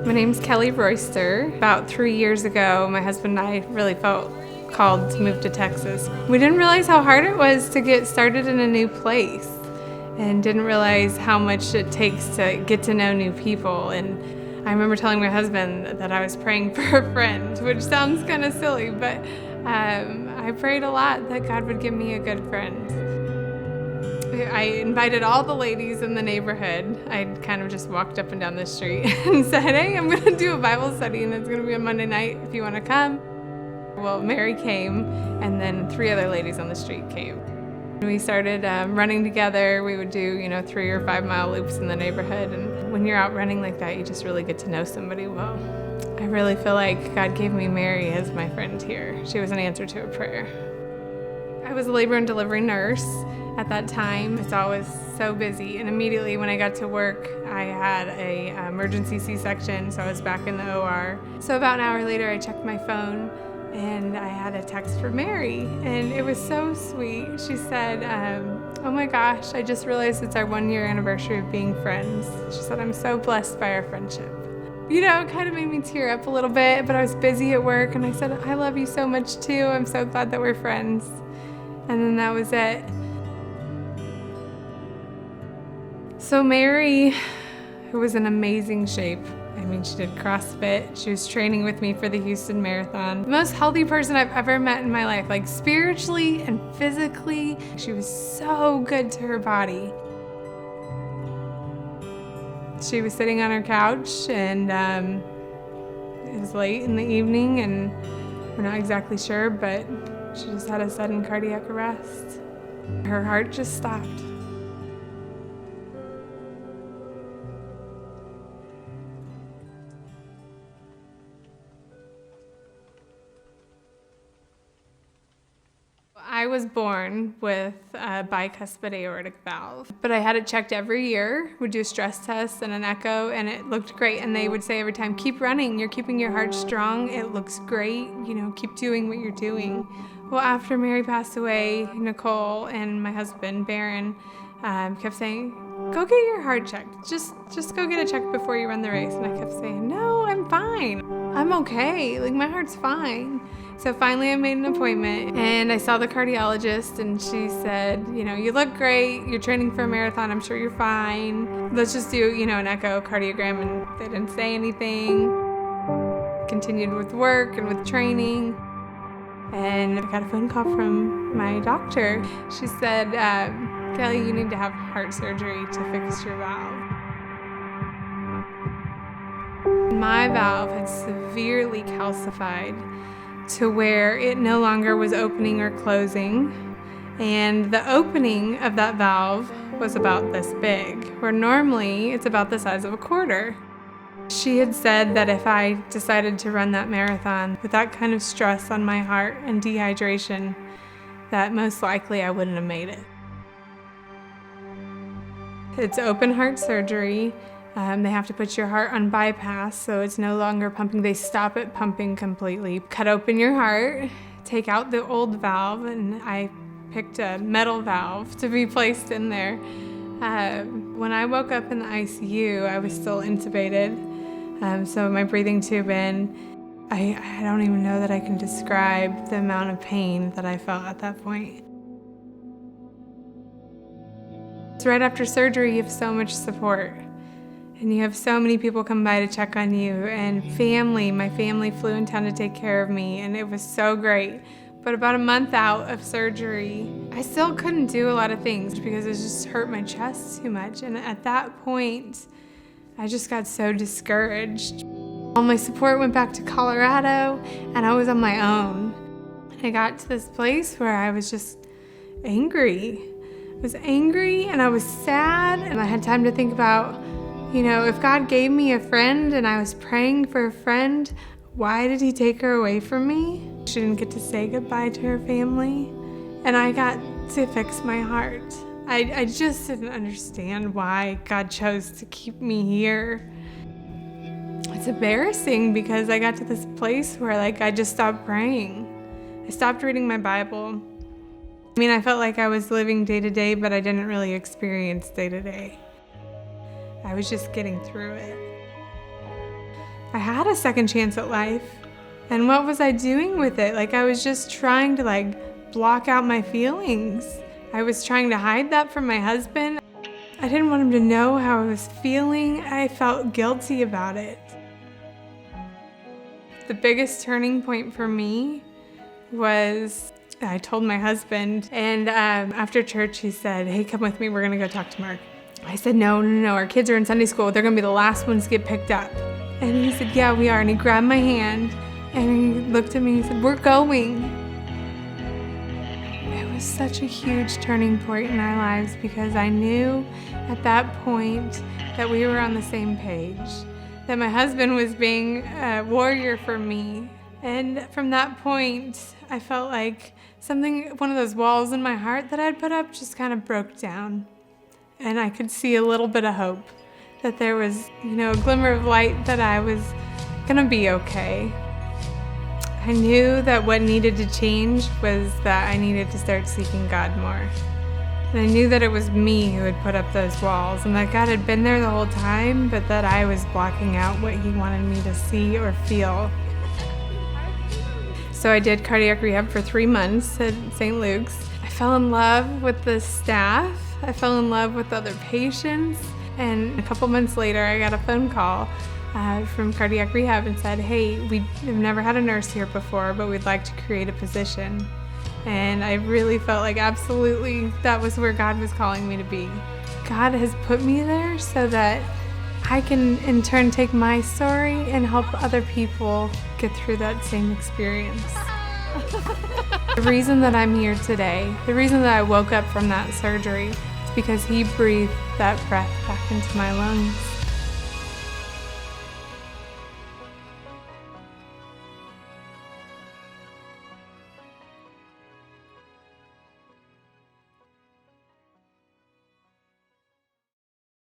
My name's Kelly Royster. About 3 years ago, my husband and I really felt called to move to Texas. We didn't realize how hard it was to get started in a new place and didn't realize how much it takes to get to know new people. And I remember telling my husband that I was praying for a friend, which sounds kind of silly, but I prayed a lot that God would give me a good friend. I invited all the ladies in the neighborhood. I kind of just walked up and down the street and said, hey, I'm going to do a Bible study and it's going to be on Monday night if you want to come. Well, Mary came, and then 3 other ladies on the street came. We started running together. We would do, 3 or 5 mile loops in the neighborhood. And when you're out running like that, you just really get to know somebody well. I really feel like God gave me Mary as my friend here. She was an answer to a prayer. I was a labor and delivery nurse at that time. It's always so busy. And immediately when I got to work, I had a emergency C-section, so I was back in the OR. So about an hour later, I checked my phone and I had a text from Mary, and it was so sweet. She said, oh my gosh, I just realized it's our 1-year anniversary of being friends. She said, I'm so blessed by our friendship. It kind of made me tear up a little bit, but I was busy at work, and I said, I love you so much too. I'm so glad that we're friends. And then that was it. So Mary, who was in amazing shape, she did CrossFit. She was training with me for the Houston Marathon. The most healthy person I've ever met in my life, like spiritually and physically. She was so good to her body. She was sitting on her couch, and it was late in the evening, and we're not exactly sure, but she just had a sudden cardiac arrest. Her heart just stopped. I was born with a bicuspid aortic valve, but I had it checked every year, would do a stress test and an echo, and it looked great. And they would say every time, keep running, you're keeping your heart strong, it looks great, keep doing what you're doing. Well, after Mary passed away, Nicole and my husband, Barron, kept saying, go get your heart checked. Just go get it checked before you run the race. And I kept saying, no, I'm fine. I'm okay. My heart's fine. So finally I made an appointment, and I saw the cardiologist, and she said, you look great. You're training for a marathon. I'm sure you're fine. Let's just do, an echocardiogram. And they didn't say anything. Continued with work and with training. And I got a phone call from my doctor. She said, Kelly, you need to have heart surgery to fix your valve. My valve had severely calcified to where it no longer was opening or closing. And the opening of that valve was about this big, where normally it's about the size of a quarter. She had said that if I decided to run that marathon with that kind of stress on my heart and dehydration, that most likely I wouldn't have made it. It's open heart surgery. They have to put your heart on bypass, so it's no longer pumping. They stop it pumping completely. Cut open your heart, take out the old valve, and I picked a metal valve to be placed in there. When I woke up in the ICU, I was still intubated, so my breathing tube in. I don't even know that I can describe the amount of pain that I felt at that point. So right after surgery, you have so much support. And you have so many people come by to check on you, and family. My family flew in town to take care of me, and it was so great. But about a month out of surgery, I still couldn't do a lot of things because it just hurt my chest too much. And at that point, I just got so discouraged. All my support went back to Colorado, and I was on my own. I got to this place where I was just angry. I was angry, and I was sad, and I had time to think about, if God gave me a friend and I was praying for a friend, why did he take her away from me? She didn't get to say goodbye to her family, and I got to fix my heart. I just didn't understand why God chose to keep me here. It's embarrassing because I got to this place where I just stopped praying. I stopped reading my Bible. I felt like I was living day to day, but I didn't really experience day to day. I was just getting through it. I had a second chance at life. And what was I doing with it? Like, I was just trying to block out my feelings. I was trying to hide that from my husband. I didn't want him to know how I was feeling. I felt guilty about it. The biggest turning point for me was I told my husband, and after church he said, "Hey, come with me, we're gonna go talk to Mark." I said, no, our kids are in Sunday school, they're gonna be the last ones to get picked up. And he said, yeah, we are, and he grabbed my hand and he looked at me and he said, we're going. It was such a huge turning point in our lives because I knew at that point that we were on the same page, that my husband was being a warrior for me. And from that point, I felt like one of those walls in my heart that I'd put up just kind of broke down. And I could see a little bit of hope, that there was, a glimmer of light that I was gonna be okay. I knew that what needed to change was that I needed to start seeking God more. And I knew that it was me who had put up those walls and that God had been there the whole time, but that I was blocking out what He wanted me to see or feel. So I did cardiac rehab for 3 months at St. Luke's. I fell in love with the staff. I fell in love with other patients. And a couple months later, I got a phone call from cardiac rehab and said, hey, we've never had a nurse here before, but we'd like to create a position. And I really felt like absolutely that was where God was calling me to be. God has put me there so that I can in turn take my story and help other people get through that same experience. The reason that I'm here today, the reason that I woke up from that surgery is because He breathed that breath back into my lungs.